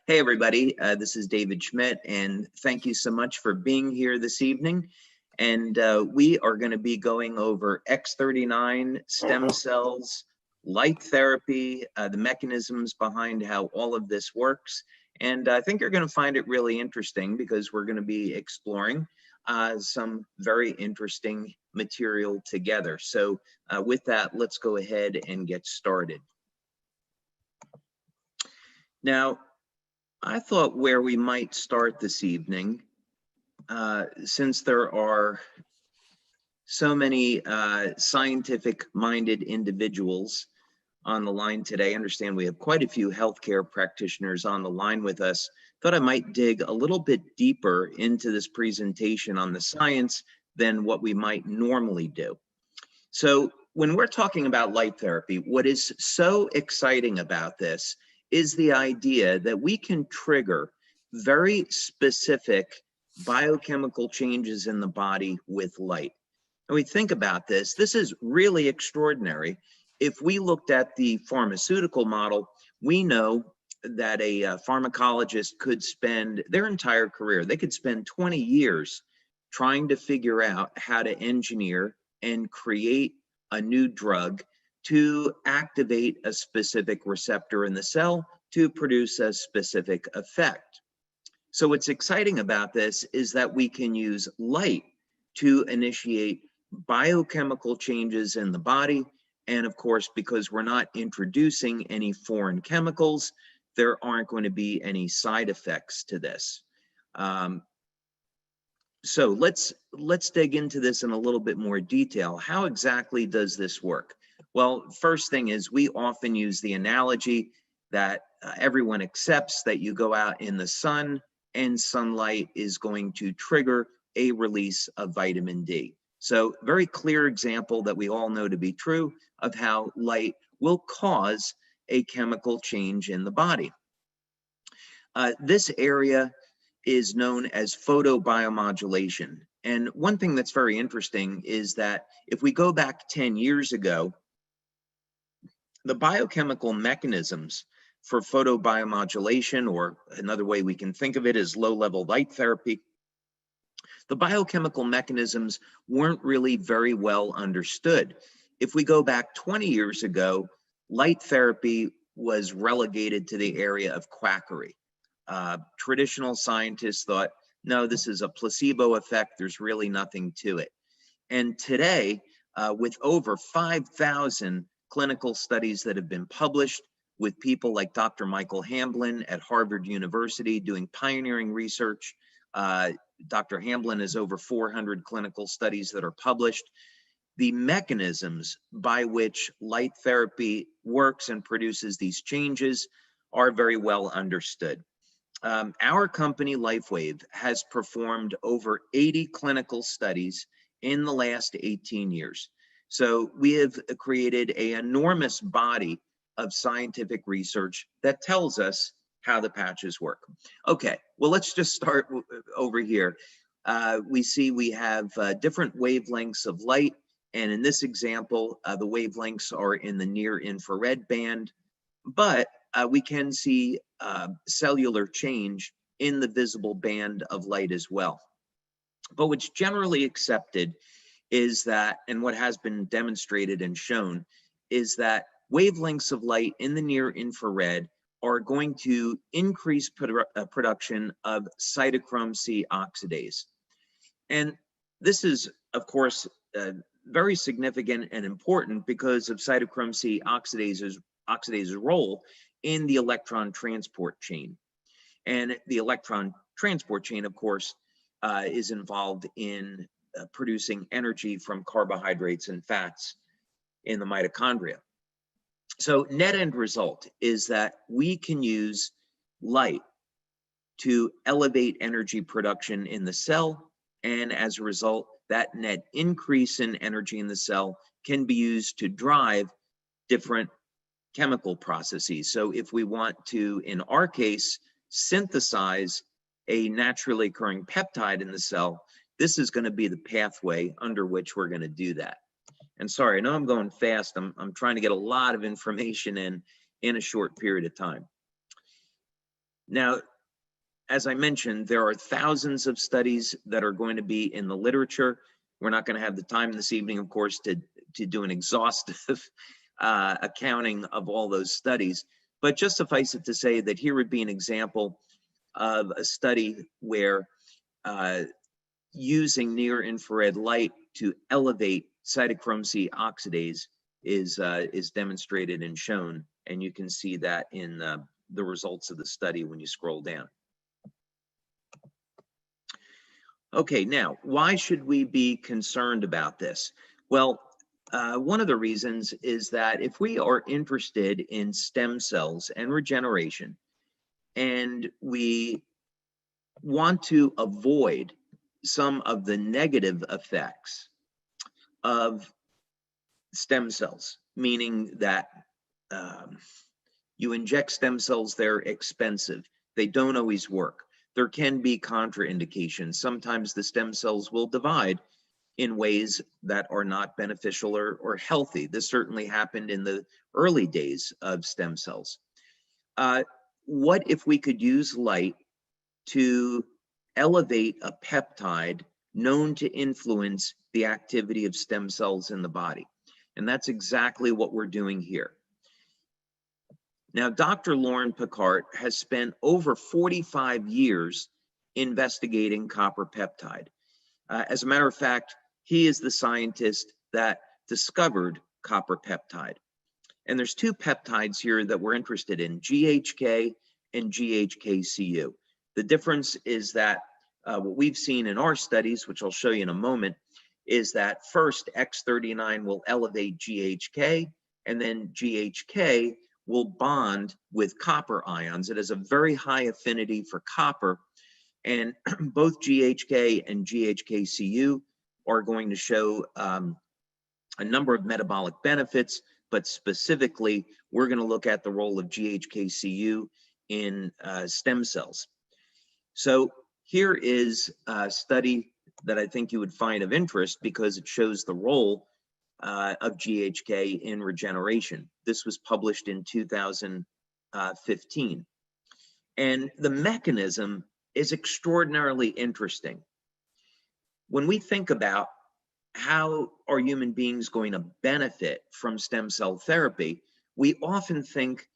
Hey everybody, this is David Schmidt, and thank you so much for being here this evening. And we are going to be going over X39, stem cells, light therapy, the mechanisms behind how all of this works. And I think you're going to find it really interesting because we're going to be exploring some very interesting material together. So with that, let's go ahead and get started. Now, I thought where we might start this evening, since there are so many scientific-minded individuals on the line today, I understand we have quite a few healthcare practitioners on the line with us, thought I might dig a little bit deeper into this presentation on the science than what we might normally do. So when we're talking about light therapy, what is so exciting about this is the idea that we can trigger very specific biochemical changes in the body with light. And we think about this, this is really extraordinary. If we looked at the pharmaceutical model, we know that a pharmacologist could spend their entire career, they could spend 20 years trying to figure out how to engineer and create a new drug to activate a specific receptor in the cell to produce a specific effect. So what's exciting about this is that we can use light to initiate biochemical changes in the body. And of course, because we're not introducing any foreign chemicals, there aren't going to be any side effects to this. So let's dig into this in a little bit more detail. How exactly does this work? Well, first thing is we often use the analogy that everyone accepts that you go out in the sun and sunlight is going to trigger a release of vitamin D. So very clear example that we all know to be true of how light will cause a chemical change in the body. This area is known as photobiomodulation. And one thing that's very interesting is that if we go back 10 years ago, the biochemical mechanisms for photobiomodulation, or another way we can think of it is low-level light therapy, the biochemical mechanisms weren't really very well understood. If we go back 20 years ago, light therapy was relegated to the area of quackery. Traditional scientists thought, no, this is a placebo effect, there's really nothing to it. And today, with over 5,000 clinical studies that have been published with people like Dr. Michael Hamblin at Harvard University doing pioneering research. Dr. Hamblin has over 400 clinical studies that are published. The mechanisms by which light therapy works and produces these changes are very well understood. Our company, Lifewave, has performed over 80 clinical studies in the last 18 years. So we have created an enormous body of scientific research that tells us how the patches work. Okay, well, let's just start over here. We see we have different wavelengths of light. And in this example, the wavelengths are in the near infrared band, but we can see cellular change in the visible band of light as well. But what's generally accepted is that, and what has been demonstrated and shown, is that wavelengths of light in the near infrared are going to increase production of cytochrome C oxidase. And this is, of course, very significant and important because of cytochrome C oxidase's role in the electron transport chain. And the electron transport chain, of course, is involved in producing energy from carbohydrates and fats in the mitochondria. So net end result is that we can use light to elevate energy production in the cell, and as a result, that net increase in energy in the cell can be used to drive different chemical processes. So if we want to, in our case, synthesize a naturally occurring peptide in the cell, this is going to be the pathway under which we're going to do that. And sorry, I know I'm going fast. I'm trying to get a lot of information in a short period of time. Now, as I mentioned, there are thousands of studies that are going to be in the literature. We're not going to have the time this evening, of course, to do an exhaustive accounting of all those studies. But just suffice it to say that here would be an example of a study where using near-infrared light to elevate cytochrome C oxidase is demonstrated and shown, and you can see that in the results of the study when you scroll down. Okay, now, why should we be concerned about this? Well, one of the reasons is that if we are interested in stem cells and regeneration, and we want to avoid some of the negative effects of stem cells, meaning that you inject stem cells, they're expensive, they don't always work. There can be contraindications. Sometimes the stem cells will divide in ways that are not beneficial or healthy. This certainly happened in the early days of stem cells. What if we could use light to elevate a peptide known to influence the activity of stem cells in the body? And that's exactly what we're doing here. Now, Dr. Lauren Picard has spent over 45 years investigating copper peptide. As a matter of fact, he is the scientist that discovered copper peptide. And there's two peptides here that we're interested in, GHK and GHK-Cu. The difference is that what we've seen in our studies, which I'll show you in a moment, is that first X39 will elevate GHK, and then GHK will bond with copper ions. It has a very high affinity for copper, and both GHK and GHK-Cu are going to show a number of metabolic benefits, but specifically, we're going to look at the role of GHK-Cu in stem cells. So here is a study that I think you would find of interest because it shows the role of GHK in regeneration. This was published in 2015. And the mechanism is extraordinarily interesting. When we think about how are human beings going to benefit from stem cell therapy, we often think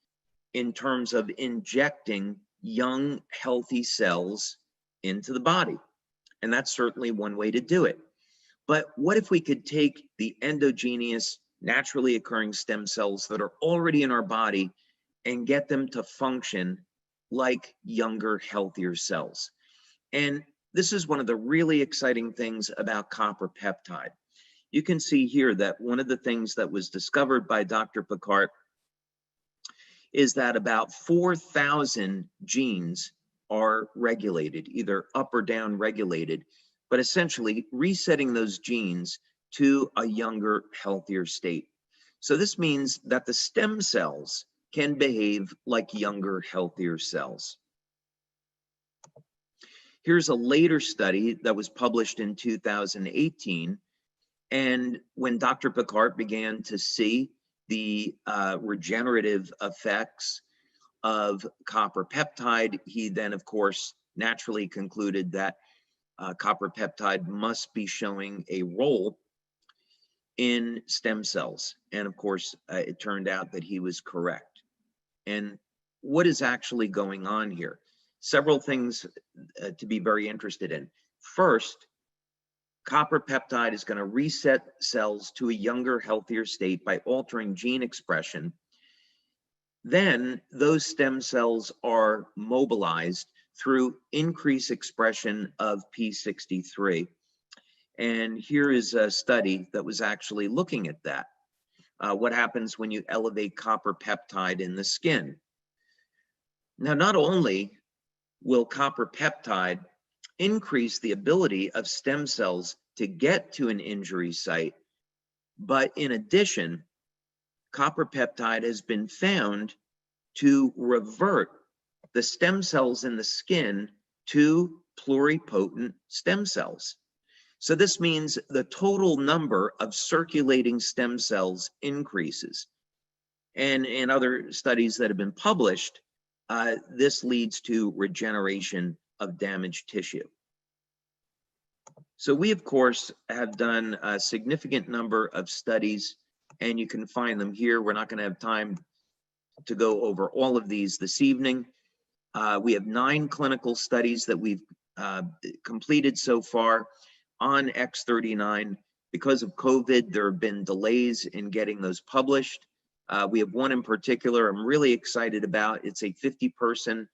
in terms of injecting young, healthy cells into the body. And that's certainly one way to do it. But what if we could take the endogenous, naturally occurring stem cells that are already in our body and get them to function like younger, healthier cells? And this is one of the really exciting things about copper peptide. You can see here that one of the things that was discovered by Dr. Picard is that about 4,000 genes are regulated, either up or down regulated, but essentially resetting those genes to a younger, healthier state. So this means that the stem cells can behave like younger, healthier cells. Here's a later study that was published in 2018. And when Dr. Picard began to see the regenerative effects of copper peptide, he then, of course, naturally concluded that copper peptide must be showing a role in stem cells. And of course, it turned out that he was correct. And what is actually going on here? Several things to be very interested in. First, copper peptide is going to reset cells to a younger, healthier state by altering gene expression. Then those stem cells are mobilized through increased expression of P63. And here is a study that was actually looking at that. What happens when you elevate copper peptide in the skin? Now, not only will copper peptide increase the ability of stem cells to get to an injury site, but in addition, copper peptide has been found to revert the stem cells in the skin to pluripotent stem cells. So this means the total number of circulating stem cells increases. And in other studies that have been published, this leads to regeneration of damaged tissue. So we, of course, have done a significant number of studies, and you can find them here. We're not going to have time to go over all of these this evening. We have 9 clinical studies that we've completed so far on X39. Because of COVID, there have been delays in getting those published. We have one in particular I'm really excited about. It's a 50-person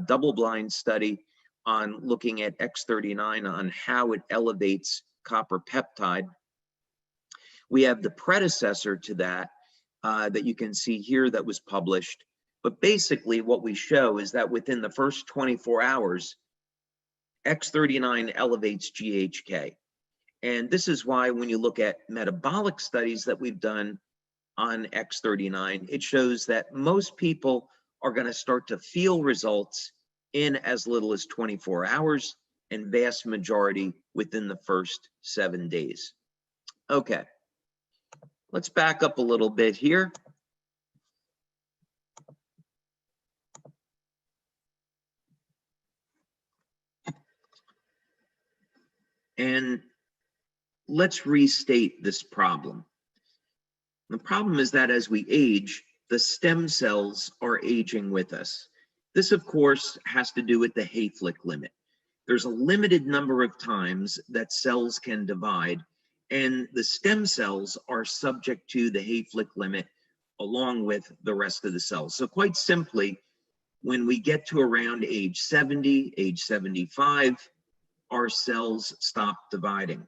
double-blind study on looking at X39 on how it elevates copper peptide. We have the predecessor to that that you can see here that was published. But basically what we show is that within the first 24 hours, X39 elevates GHK. And this is why when you look at metabolic studies that we've done on X39, it shows that most people are going to start to feel results in as little as 24 hours, and vast majority within the first 7 days. Okay, let's back up a little bit here. And let's restate this problem. The problem is that as we age, the stem cells are aging with us. This, of course, has to do with the Hayflick limit. There's a limited number of times that cells can divide, and the stem cells are subject to the Hayflick limit along with the rest of the cells. So quite simply, when we get to around age 70, age 75, our cells stop dividing.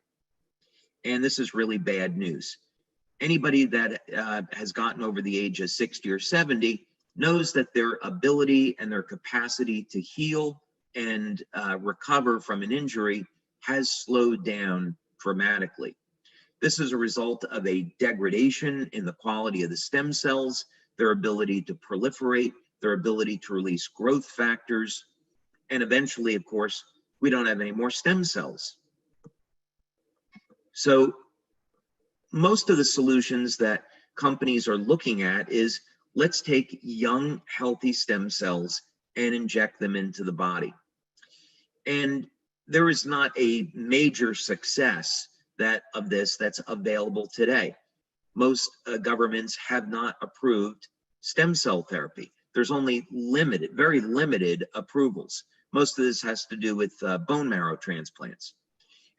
And this is really bad news. Anybody that has gotten over the age of 60 or 70 knows that their ability and their capacity to heal and recover from an injury has slowed down dramatically. This is a result of a degradation in the quality of the stem cells, their ability to proliferate, their ability to release growth factors, and eventually, of course, we don't have any more stem cells. So most of the solutions that companies are looking at is, let's take young, healthy stem cells and inject them into the body. And there is not a major success of this that's available today. Most governments have not approved stem cell therapy. There's only limited, very limited approvals. Most of this has to do with bone marrow transplants.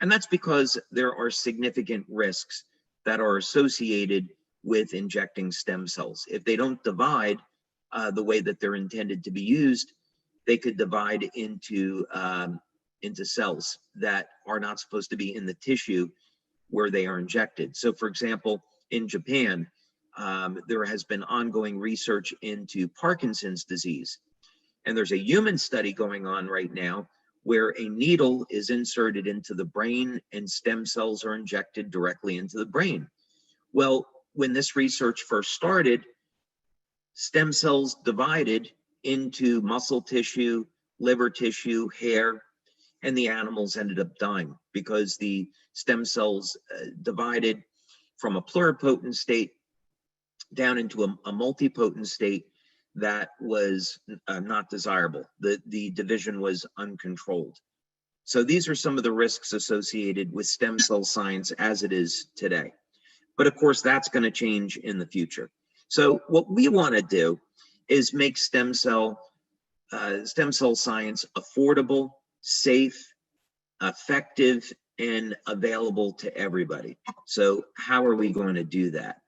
And that's because there are significant risks that are associated with injecting stem cells. If they don't divide the way that they're intended to be used, they could divide into cells that are not supposed to be in the tissue where they are injected. So for example, in Japan, there has been ongoing research into Parkinson's disease. And there's a human study going on right now where a needle is inserted into the brain and stem cells are injected directly into the brain. Well, when this research first started, stem cells divided into muscle tissue, liver tissue, hair, and the animals ended up dying because the stem cells divided from a pluripotent state down into a multipotent state that was not desirable. The division was uncontrolled. So these are some of the risks associated with stem cell science as it is today. But of course, that's going to change in the future. So what we want to do is make stem cell science affordable, safe, effective, and available to everybody. So how are we going to do that?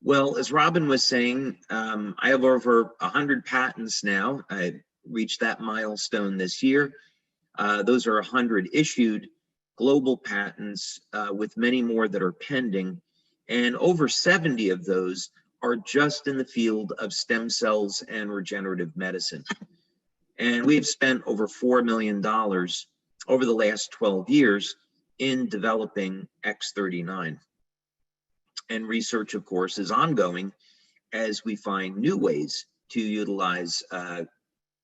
Well, as Robin was saying, I have over 100 patents now. I reached that milestone this year. Those are 100 issued global patents with many more that are pending. And over 70 of those are just in the field of stem cells and regenerative medicine. And we've spent over $4 million over the last 12 years in developing X39. And research, of course, is ongoing as we find new ways to utilize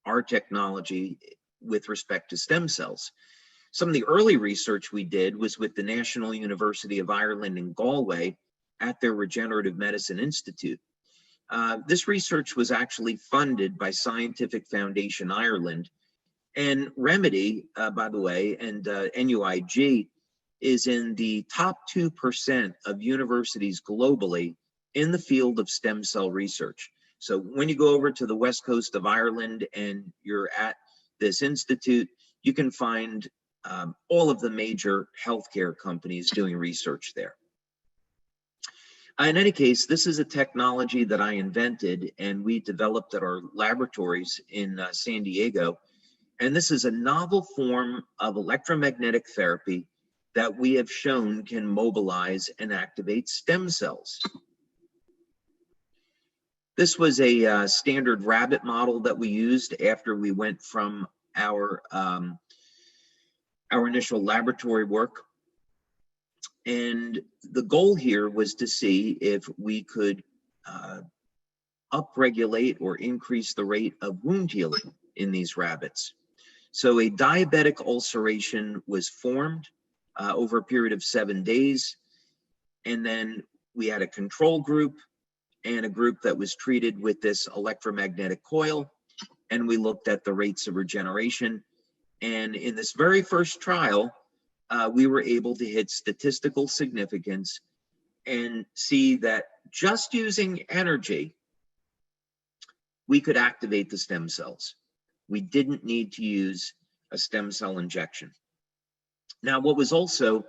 our technology with respect to stem cells. Some of the early research we did was with the National University of Ireland in Galway at their Regenerative Medicine Institute. This research was actually funded by Scientific Foundation Ireland. And Remedy, by the way, and NUIG is in the top 2% of universities globally in the field of stem cell research. So when you go over to the west coast of Ireland and you're at this institute, you can find all of the major healthcare companies doing research there. In any case, this is a technology that I invented and we developed at our laboratories in San Diego. And this is a novel form of electromagnetic therapy that we have shown can mobilize and activate stem cells. This was a standard rabbit model that we used after we went from our initial laboratory work. And the goal here was to see if we could upregulate or increase the rate of wound healing in these rabbits. So a diabetic ulceration was formed over a period of 7 days. And then we had a control group and a group that was treated with this electromagnetic coil. And we looked at the rates of regeneration. And in this very first trial, we were able to hit statistical significance and see that just using energy, we could activate the stem cells. We didn't need to use a stem cell injection. Now, what was also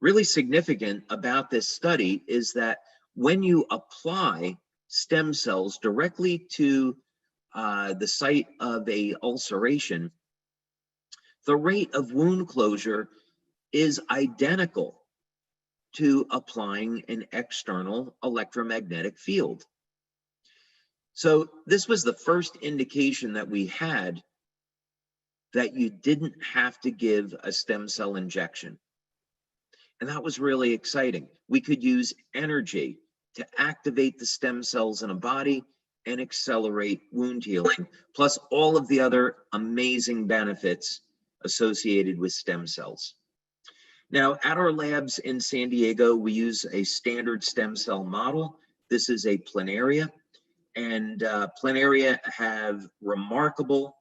really significant about this study is that when you apply stem cells directly to the site of a ulceration, the rate of wound closure is identical to applying an external electromagnetic field. So this was the first indication that we had that you didn't have to give a stem cell injection. And that was really exciting. We could use energy to activate the stem cells in a body and accelerate wound healing, plus all of the other amazing benefits associated with stem cells. Now, at our labs in San Diego, we use a standard stem cell model. This is a planaria, and planaria have remarkable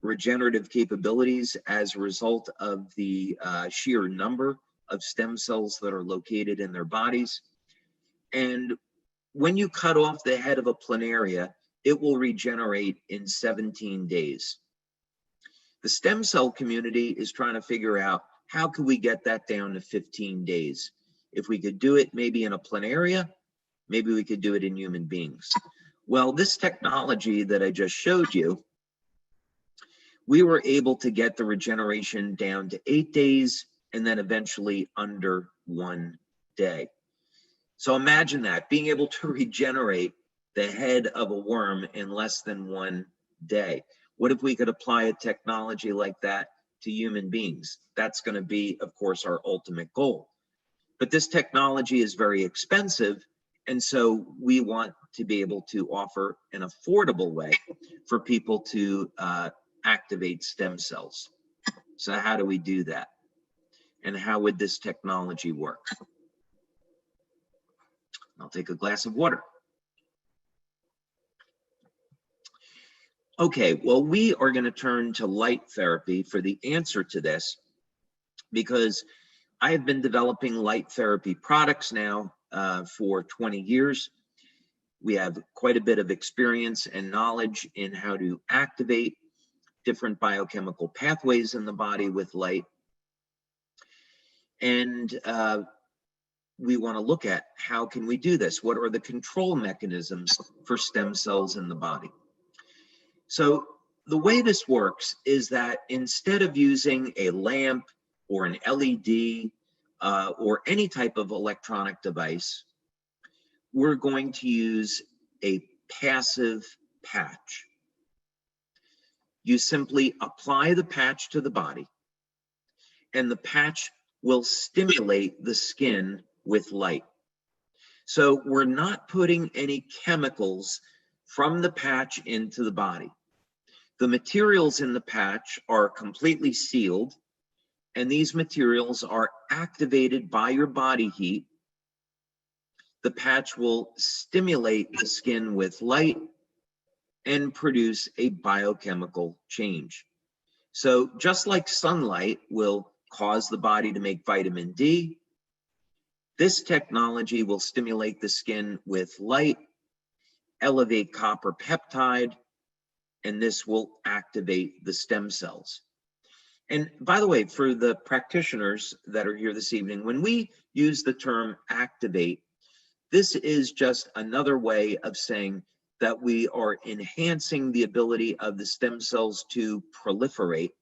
regenerative capabilities as a result of the sheer number of stem cells that are located in their bodies. And when you cut off the head of a planaria, it will regenerate in 17 days. The stem cell community is trying to figure out how could we get that down to 15 days? If we could do it maybe in a planaria, maybe we could do it in human beings. Well, this technology that I just showed you, we were able to get the regeneration down to 8 days and then eventually under 1 day. So imagine that, being able to regenerate the head of a worm in less than 1 day. What if we could apply a technology like that to human beings? That's going to be, of course, our ultimate goal. But this technology is very expensive, and so we want to be able to offer an affordable way for people to activate stem cells. So how do we do that? And how would this technology work? I'll take a glass of water. Okay, well, we are going to turn to light therapy for the answer to this, because I have been developing light therapy products now for 20 years. We have quite a bit of experience and knowledge in how to activate different biochemical pathways in the body with light. And we want to look at how can we do this? What are the control mechanisms for stem cells in the body? So the way this works is that instead of using a lamp or an LED or any type of electronic device, we're going to use a passive patch. You simply apply the patch to the body, and the patch will stimulate the skin with light. So we're not putting any chemicals from the patch into the body. The materials in the patch are completely sealed, and these materials are activated by your body heat. the patch will stimulate the skin with light and produce a biochemical change. So just like sunlight will cause the body to make vitamin D, this technology will stimulate the skin with light, elevate copper peptide, and this will activate the stem cells. And by the way, for the practitioners that are here this evening, when we use the term activate, this is just another way of saying that we are enhancing the ability of the stem cells to proliferate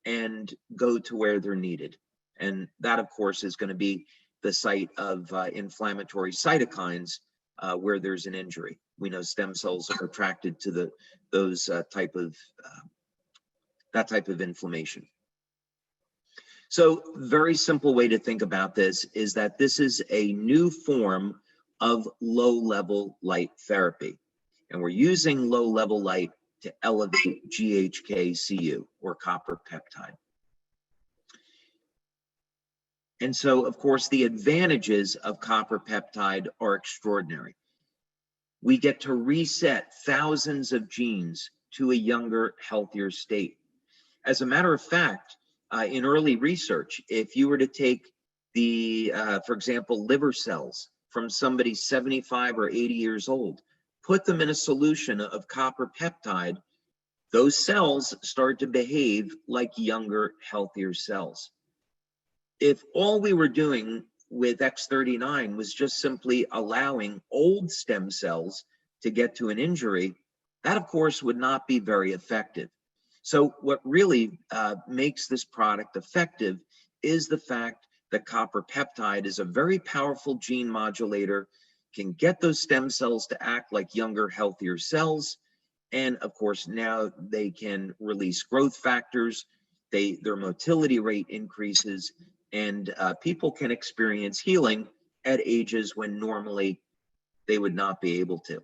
and go to where they're needed. And that, of course, is going to be the site of inflammatory cytokines where there's an injury. We know stem cells are attracted to that type of inflammation. So very simple way to think about this is that this is a new form of low-level light therapy. And we're using low-level light to elevate GHK-Cu, or copper peptide. And so, of course, the advantages of copper peptide are extraordinary. We get to reset thousands of genes to a younger, healthier state. As a matter of fact, in early research, if you were to take the, for example, liver cells from somebody 75 or 80 years old, put them in a solution of copper peptide, those cells start to behave like younger, healthier cells. If all we were doing with X39 was just simply allowing old stem cells to get to an injury, that of course would not be very effective. So what really makes this product effective is the fact that copper peptide is a very powerful gene modulator, can get those stem cells to act like younger, healthier cells. And of course, now they can release growth factors, their motility rate increases, and people can experience healing at ages when normally they would not be able to.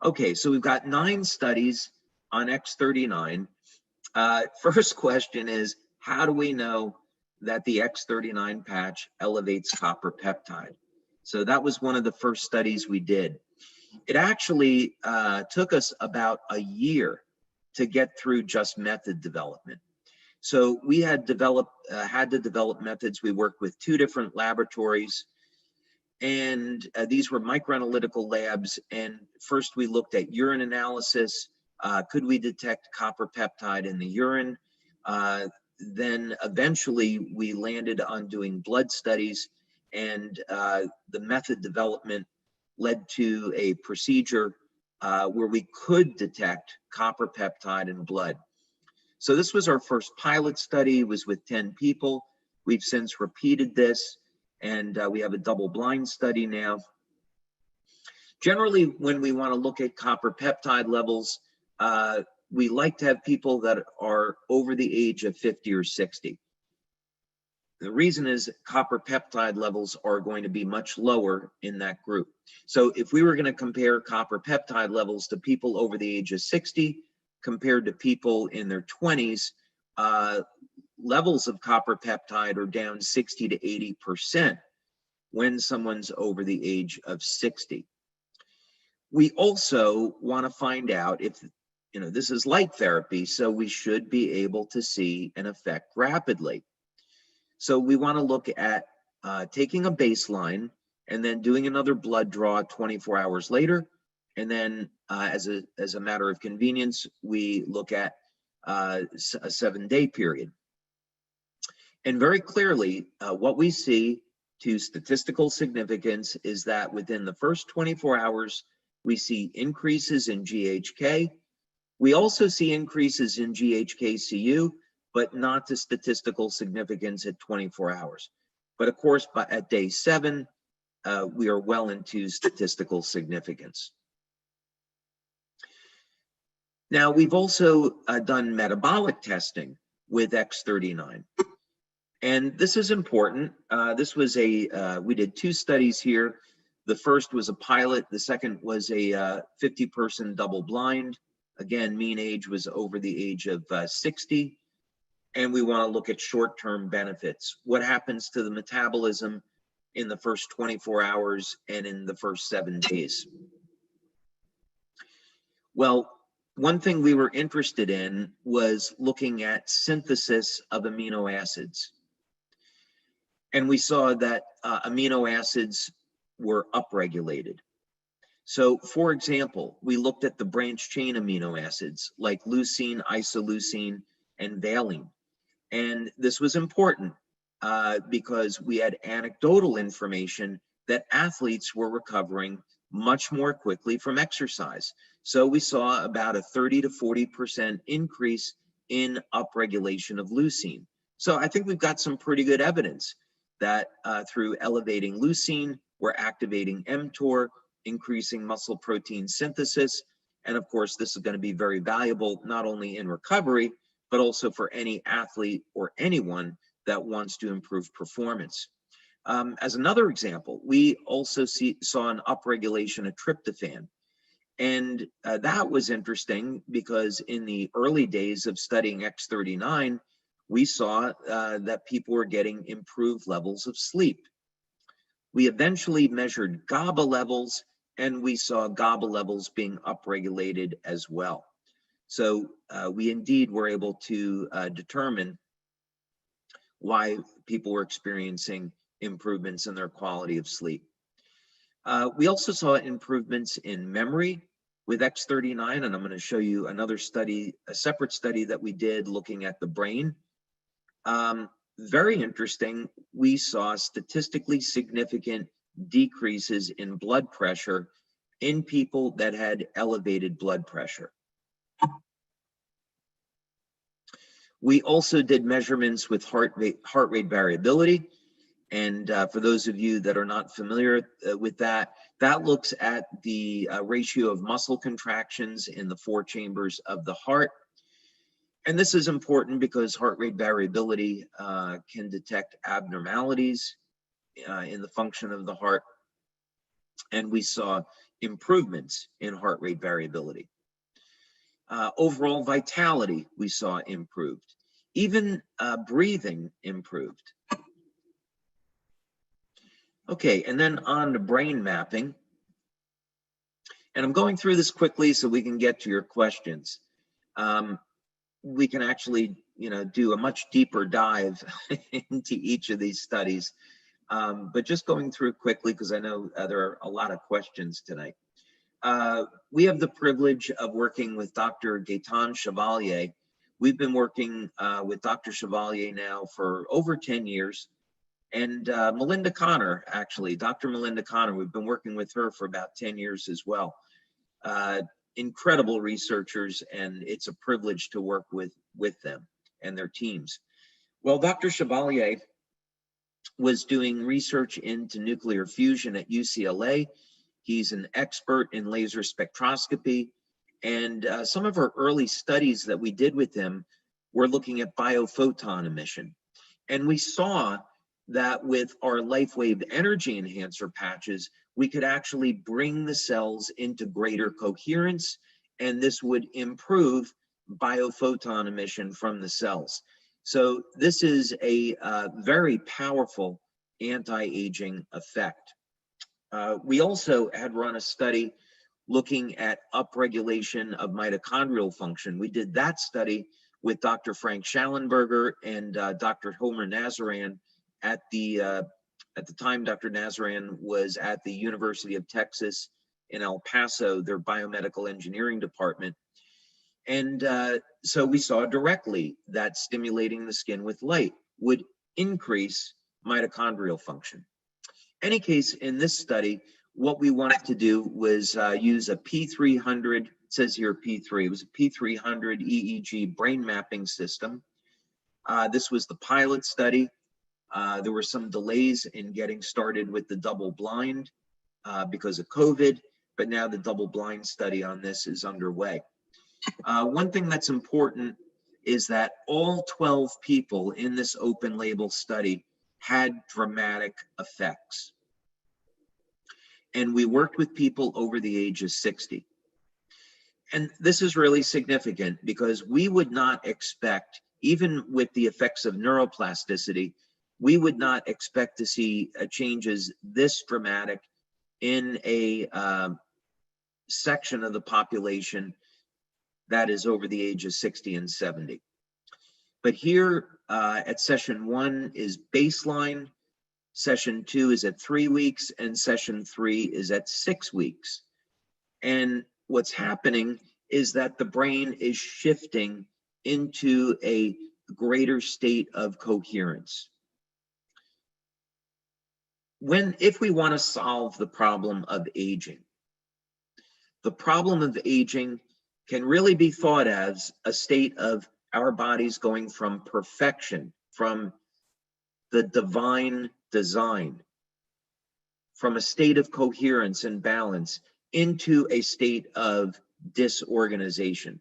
Okay, so we've got 9 studies on X39. First question is, how do we know that the X39 patch elevates copper peptide? So that was one of the first studies we did. It actually took us about a year to get through just method development. So we had to develop methods. We worked with 2 different laboratories, and these were microanalytical labs. And first we looked at urine analysis. Could we detect copper peptide in the urine? Then eventually we landed on doing blood studies, and the method development led to a procedure where we could detect copper peptide in blood. So this was our first pilot study. It was with 10 people. We've since repeated this, and we have a double-blind study now. Generally, when we want to look at copper peptide levels, we like to have people that are over the age of 50 or 60. The reason is copper peptide levels are going to be much lower in that group. So if we were going to compare copper peptide levels to people over the age of 60 compared to people in their 20s, levels of copper peptide are down 60 to 80% when someone's over the age of 60. We also want to find out if, this is light therapy, so we should be able to see an effect rapidly. So we want to look at taking a baseline and then doing another blood draw 24 hours later. And then as a matter of convenience, we look at a 7-day period. And very clearly, what we see to statistical significance is that within the first 24 hours, we see increases in GHK. We also see increases in GHK-Cu, but not to statistical significance at 24 hours. But of course, at day 7, we are well into statistical significance. Now, we've also done metabolic testing with X39. And this is important. This was we did 2 studies here. The first was a pilot. The second was a 50-person double-blind. Again, mean age was over the age of 60. And we want to look at short-term benefits. What happens to the metabolism in the first 24 hours and in the first 7 days. Well, one thing we were interested in was looking at synthesis of amino acids. And we saw that amino acids were upregulated. So, for example, we looked at the branched chain amino acids like leucine, isoleucine, and valine. And this was important because we had anecdotal information that athletes were recovering much more quickly from exercise. So we saw about a 30 to 40% increase in upregulation of leucine. So I think we've got some pretty good evidence that through elevating leucine, we're activating mTOR, increasing muscle protein synthesis. And of course, this is going to be very valuable, not only in recovery, but also for any athlete or anyone that wants to improve performance. As another example, we also saw an upregulation of tryptophan. And that was interesting because in the early days of studying X39, we saw that people were getting improved levels of sleep. We eventually measured GABA levels, and we saw GABA levels being upregulated as well. So we indeed were able to determine why people were experiencing improvements in their quality of sleep. We also saw improvements in memory with X39, and I'm going to show you another study, a separate study that we did looking at the brain. Very interesting, we saw statistically significant decreases in blood pressure in people that had elevated blood pressure. We also did measurements with heart rate variability. And for those of you that are not familiar with that, that looks at the ratio of muscle contractions in the 4 chambers of the heart. And this is important because heart rate variability can detect abnormalities in the function of the heart. And we saw improvements in heart rate variability. Overall vitality, we saw improved. Even breathing improved. Okay, and then on to brain mapping. And I'm going through this quickly so we can get to your questions. We can actually, do a much deeper dive into each of these studies. But just going through quickly, because I know there are a lot of questions tonight. We have the privilege of working with Dr. Gaetan Chevalier. We've been working with Dr. Chevalier now for over 10 years. And Melinda Connor, actually, Dr. Melinda Connor, we've been working with her for about 10 years as well. Incredible researchers, and it's a privilege to work with them and their teams. Well, Dr. Chevalier was doing research into nuclear fusion at UCLA. He's an expert in laser spectroscopy. And some of our early studies that we did with him were looking at biophoton emission. And we saw that with our Lifewave energy enhancer patches, we could actually bring the cells into greater coherence, and this would improve biophoton emission from the cells. So this is a very powerful anti-aging effect. We also had run a study looking at upregulation of mitochondrial function. We did that study with Dr. Frank Schallenberger and Dr. Homer Nazaran. At the time, Dr. Nazaran was at the University of Texas in El Paso, their biomedical engineering department. And so we saw directly that stimulating the skin with light would increase mitochondrial function. Any case, in this study, what we wanted to do was use a P300, it says here P3, it was a P300 EEG brain mapping system. This was the pilot study. There were some delays in getting started with the double blind because of COVID, but now the double blind study on this is underway. One thing that's important is that all 12 people in this open label study had dramatic effects. And we worked with people over the age of 60. And this is really significant because we would not expect, even with the effects of neuroplasticity, we would not expect to see changes this dramatic in a section of the population that is over the age of 60 and 70. But here at session 1 is baseline, session 2 is at 3 weeks, and session 3 is at 6 weeks. And what's happening is that the brain is shifting into a greater state of coherence. If we want to solve the problem of aging, the problem of aging can really be thought as a state of our bodies going from perfection, from the divine design, from a state of coherence and balance into a state of disorganization.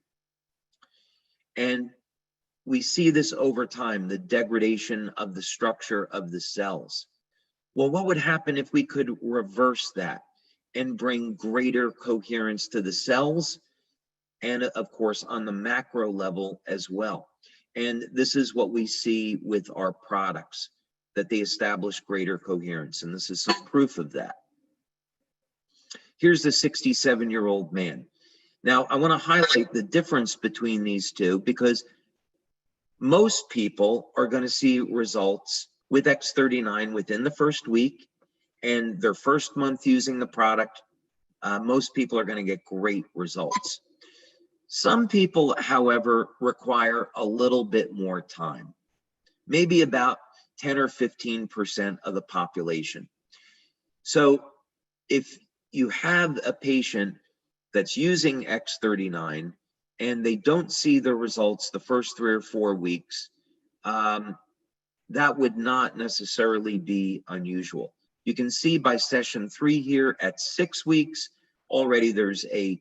And we see this over time, the degradation of the structure of the cells. Well, what would happen if we could reverse that and bring greater coherence to the cells, and of course on the macro level as well? And this is what we see with our products, that they establish greater coherence, and this is some proof of that. Here's the 67-year-old man. Now, I want to highlight the difference between these two, because most people are going to see results with X39 within the first week, and their first month using the product, most people are going to get great results. Some people, however, require a little bit more time, maybe about 10 or 15% of the population. So if you have a patient that's using X39 and they don't see the results the first 3 or 4 weeks, that would not necessarily be unusual. You can see by session 3 here at 6 weeks, already there's a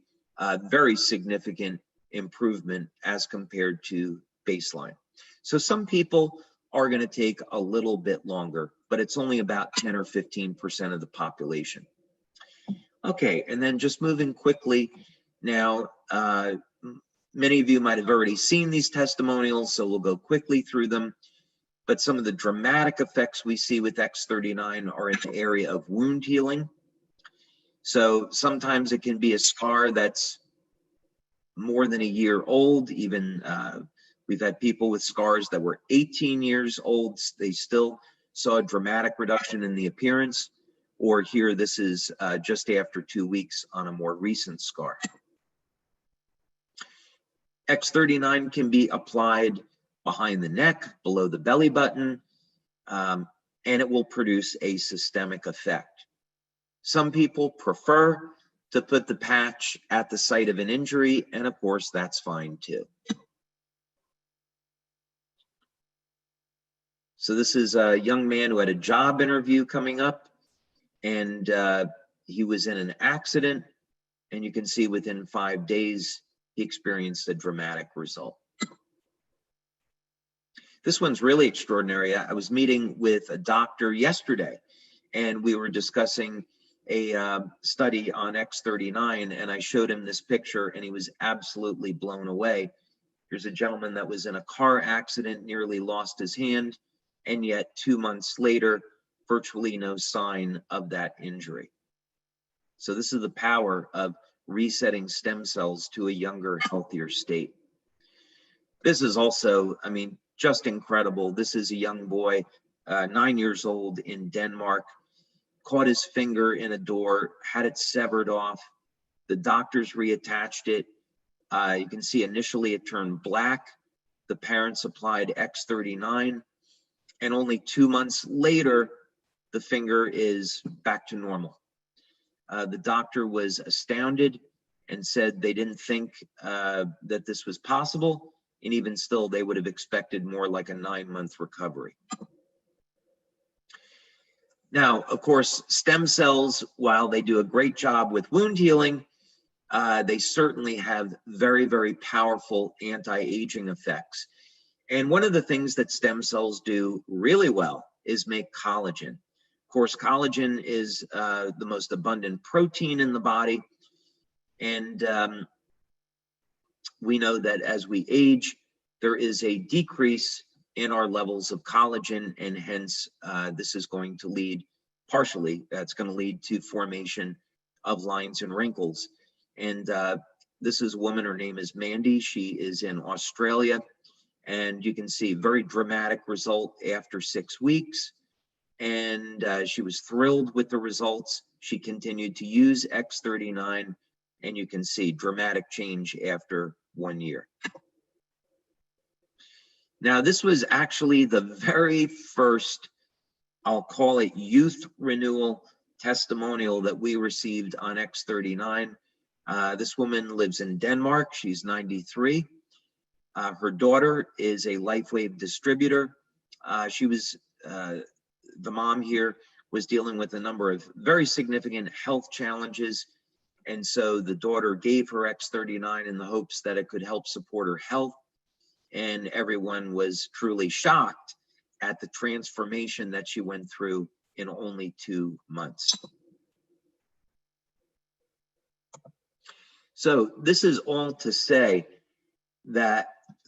very significant improvement as compared to baseline. So some people are going to take a little bit longer, but it's only about 10 or 15% of the population. Okay, and then just moving quickly now, many of you might have already seen these testimonials, so we'll go quickly through them. But some of the dramatic effects we see with X39 are in the area of wound healing. So sometimes it can be a scar that's more than a year old. Even we've had people with scars that were 18 years old. They still saw a dramatic reduction in the appearance. Or here, this is just after 2 weeks on a more recent scar. X39 can be applied behind the neck, below the belly button, and it will produce a systemic effect. Some people prefer to put the patch at the site of an injury, and of course, that's fine too. So this is a young man who had a job interview coming up, and he was in an accident, and you can see within 5 days, he experienced a dramatic result. This one's really extraordinary. I was meeting with a doctor yesterday, and we were discussing a study on X39, and I showed him this picture, and he was absolutely blown away. Here's a gentleman that was in a car accident, nearly lost his hand, and yet 2 months later, virtually no sign of that injury. So this is the power of resetting stem cells to a younger, healthier state. This is also, I mean, just incredible. This is a young boy, 9 years old in Denmark, caught his finger in a door, had it severed off. The doctors reattached it. You can see initially it turned black. The parents applied X39, and only 2 months later, the finger is back to normal. The doctor was astounded and said they didn't think that this was possible, and even still, they would have expected more like a 9-month recovery. Now, of course, stem cells, while they do a great job with wound healing, they certainly have very, very powerful anti-aging effects. And one of the things that stem cells do really well is make collagen. Of course, collagen is the most abundant protein in the body. And we know that as we age, there is a decrease in our levels of collagen, and hence this is going to lead, partially, that's going to lead to formation of lines and wrinkles. And this is a woman, her name is Mandy. She is in Australia, and you can see very dramatic result after 6 weeks. And she was thrilled with the results. She continued to use X39, and you can see dramatic change after 1 year. Now, this was actually the very first, I'll call it, youth renewal testimonial that we received on X39. This woman lives in Denmark. She's 93. Her daughter is a Lifewave distributor. The mom here was dealing with a number of very significant health challenges. And so the daughter gave her X39 in the hopes that it could help support her health. And everyone was truly shocked at the transformation that she went through in only 2 months. So this is all to say that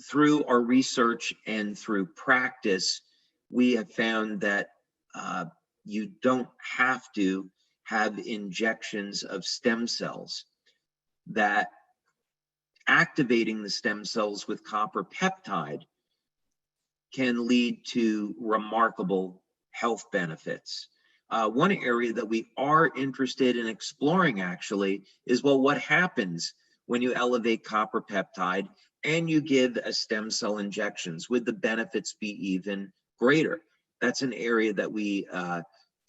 through our research and through practice, we have found that you don't have to have injections of stem cells, that activating the stem cells with copper peptide can lead to remarkable health benefits. One area that we are interested in exploring actually is, well, what happens when you elevate copper peptide and you give a stem cell injections? Would the benefits be even greater? That's an area that we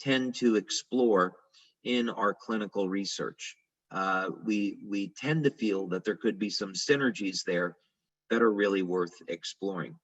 tend to explore in our clinical research. We tend to feel that there could be some synergies there that are really worth exploring.